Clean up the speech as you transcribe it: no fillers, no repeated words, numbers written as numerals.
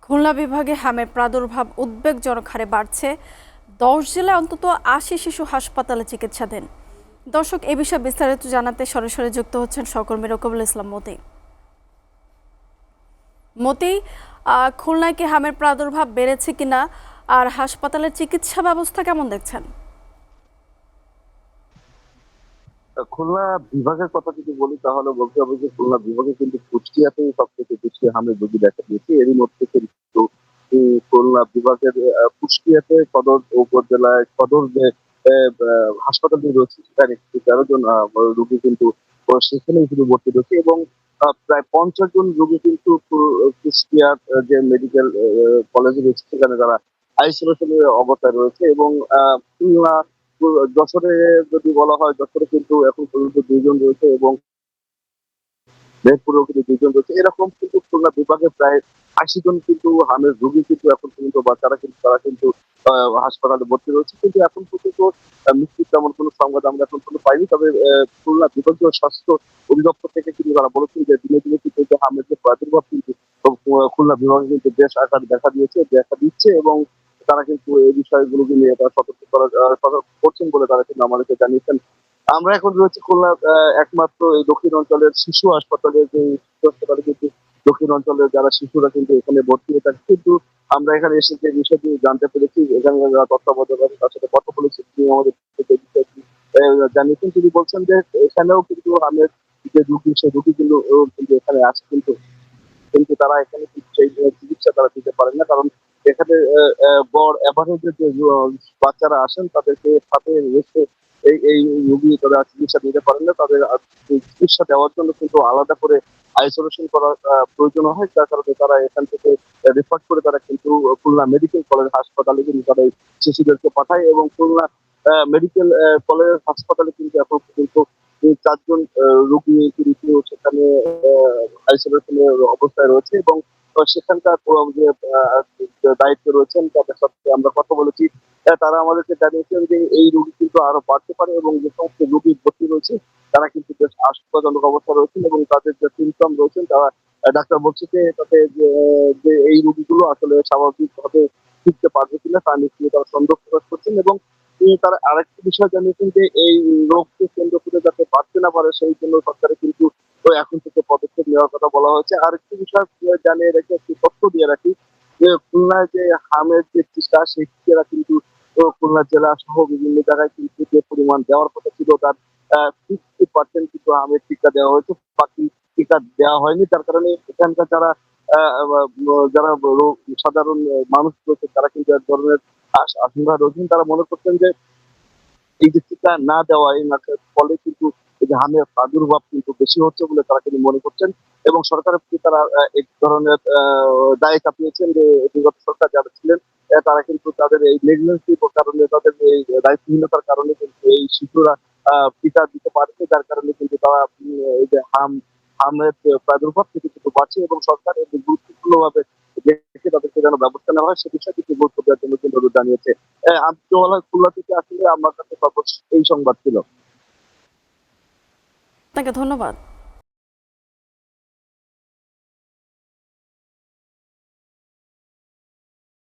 খুলনা বিভাগে হামের প্রাদুর্ভাব উদ্বেগজনক হারে বাড়ছে। 10 জেলায় অন্তত 80 শিশু হাসপাতালে চিকিৎসাধীন। দর্শক, এ বিষয়ে বিস্তারিত জানাতে সরাসরি যুক্ত হচ্ছেন সহকর্মী রকিবুল ইসলাম মতি। মতি, খুলনায় কি হামের প্রাদুর্ভাব বেড়েছে কিনা, আর হাসপাতালের চিকিৎসা ব্যবস্থা কেমন দেখছেন? খুলনা বিভাগের কথা যদি বলি তাহলে বলতে হবে যে খুলনা বিভাগে কিন্তু কুষ্টিয়াতেই সব থেকে বেশি হামের রোগী দেখা দিয়েছে। এরই মধ্যে কিন্তু খুলনা বিভাগের কুষ্টিয়াতে সদর উপজেলায় সদর যে হাসপাতালটি রয়েছে সেখানে কিন্তু 13 জন রোগী কিন্তু সেখানেই শুধু ভর্তি রয়েছে এবং প্রায় 50 জন রোগী কিন্তু কুষ্টিয়ার যে মেডিকেল কলেজে রয়েছে সেখানে তারা আইসোলেশনের অবস্থায় রয়েছে এবং খুলনা যশোরে যদি বলা হয়, যশোরে কিন্তু এখন পর্যন্ত 2 জন রয়েছে এবং মেহেরপুরেও কিন্তু 2 জন রয়েছে। এরকম কিন্তু খুলনা বিভাগে প্রায় 80 জন কিন্তু হামের রোগী কিন্তু এখন পর্যন্ত বা তারা কিন্তু হাসপাতালে ভর্তি রয়েছে। কিন্তু এখন পর্যন্ত মৃত্যুর তেমন কোনো সংবাদ আমরা এখন পর্যন্ত পাইনি। তবে খুলনা বিভাগীয় স্বাস্থ্য অধিদপ্তর থেকে কিন্তু তারা বলেছেন যে দিনে দিনে কিন্তু এই যে হামের যে প্রাদুর্ভাব কিন্তু খুলনা বিভাগে কিন্তু বেশ আকার দেখা দিচ্ছে এবং তারা কিন্তু এই বিষয়গুলোকে নিয়ে তারা সতর্ক করছেন বলে তারা কিন্তু আমাদেরকে জানিয়েছেন। আমরা এখন রয়েছি খুলনার একমাত্র এই দক্ষিণ অঞ্চলের শিশু হাসপাতালে, যে শিশু হাসপাতালে কিন্তু দক্ষিণ অঞ্চলের যারা শিশুরা কিন্তু এখানে ভর্তি হয়ে থাকে। কিন্তু আমরা এখানে এসে যে বিষয়টি জানতে পেরেছি, এখানে যারা তত্ত্বাবধায়ক আছেন তার সাথে কথা বলেছি, তিনি আমাদের বিষয়টি জানিয়েছেন। তিনি বলছেন যে এখানেও কিন্তু আমের যে রুগী, সেই রুগী কিন্তু এখানে আছে, কিন্তু কিন্তু তারা এখানে কিন্তু সেই চিকিৎসা তারা দিতে পারেন না। কারণ এখানে গড় এভারেজের যে বাচ্চারা আসেন তাদেরকে সাথে রেখে এই রোগী তারা চিকিৎসা দিতে পারেন না। তাদের চিকিৎসা দেওয়ার জন্য কিন্তু আলাদা করে আইসোলেশন করার প্রয়োজন হয়। যার কারণে তারা এখান থেকে রেফার করে তারা কিন্তু খুলনা মেডিকেল কলেজ হাসপাতালে কিন্তু তারা এই শিশুদেরকে পাঠায় এবং খুলনা মেডিকেল কলেজ হাসপাতালে কিন্তু এখন পর্যন্ত 4 জন রোগী কিন্তু সেখানে আইসোলেশনের অবস্থায় রয়েছে এবং সেখানকার যে দায়িত্বে রয়েছেন তাদের সাথে আমরা কথা বলেছি। তারা আমাদেরকে জানিয়েছেন যে এই রোগী কিন্তু আরো বাড়তে পারে এবং যে সমস্ত রোগী ভর্তি রয়েছে তারা কিন্তু বেশ আশঙ্কাজনক অবস্থা রয়েছেন এবং তাদের যে সিমটম রয়েছেন তারা ডাক্তার বলছে যে তাতে যে এই রোগীগুলো আসলে স্বাভাবিকভাবে ফিরতে পারবে কিনা তা নিয়ে তারা সন্দেহ প্রকাশ করছেন এবং তারা আরেকটি বিষয় জানিয়েছেন যে এই রোগকে কেন্দ্র করে যাতে বাড়তে না পারে সেই জন্য সরকারের কিন্তু এখন থেকে পদক্ষেপ নেওয়ার কথা বলা হয়েছে। আরেকটি বিষয় জানিয়ে রেখে একটি তথ্য দিয়ে রাখি যে খুলনায় যে হামের যে টিকা, সেই টিকারা কিন্তু খুলনা জেলা সহ বিভিন্ন জায়গায় কিন্তু যে পরিমাণ দেওয়ার কথা ছিল তার 50% কিন্তু আমের টিকা দেওয়া হয়েছে, বাকি টিকা দেওয়া হয়নি। যার কারণে এখানকার যারা সাধারণ মানুষ রয়েছে তারা কিন্তু এক ধরনের আশঙ্কা রয়েছেন। তারা মনে করছেন যে এই যে টিকা না দেওয়া এই ফলে কিন্তু এই যে হামের প্রাদুর্ভাব কিন্তু বেশি হচ্ছে বলে তারা কিন্তু মনে করছেন এবং সরকারের প্রতি তারা এক ধরনের দায় চাপিয়েছেন যে বিগত সরকার যারা ছিলেন তারা কিন্তু তাদের এই নেগলিজেন্সির কারণে, তাদের এই দায়িত্বহীনতার কারণে কিন্তু এই শিশুরা টিকা দিতে পারছে। যার কারণে কিন্তু তারা এই যে হামের যে প্রাদুর্ভাব সেটি কিন্তু বাড়ছে এবং সরকার এটি গুরুত্বপূর্ণভাবে দেখে তাদেরকে যেন ব্যবস্থা নেওয়া হয় সে বিষয়ে কিছু গুরুত্ব দেওয়ার জন্য কিন্তু জানিয়েছে। খুলনা থেকে আসলে আমার কাছে সর্বোচ্চ এই সংবাদ ছিল। আপনাকে ধন্যবাদ।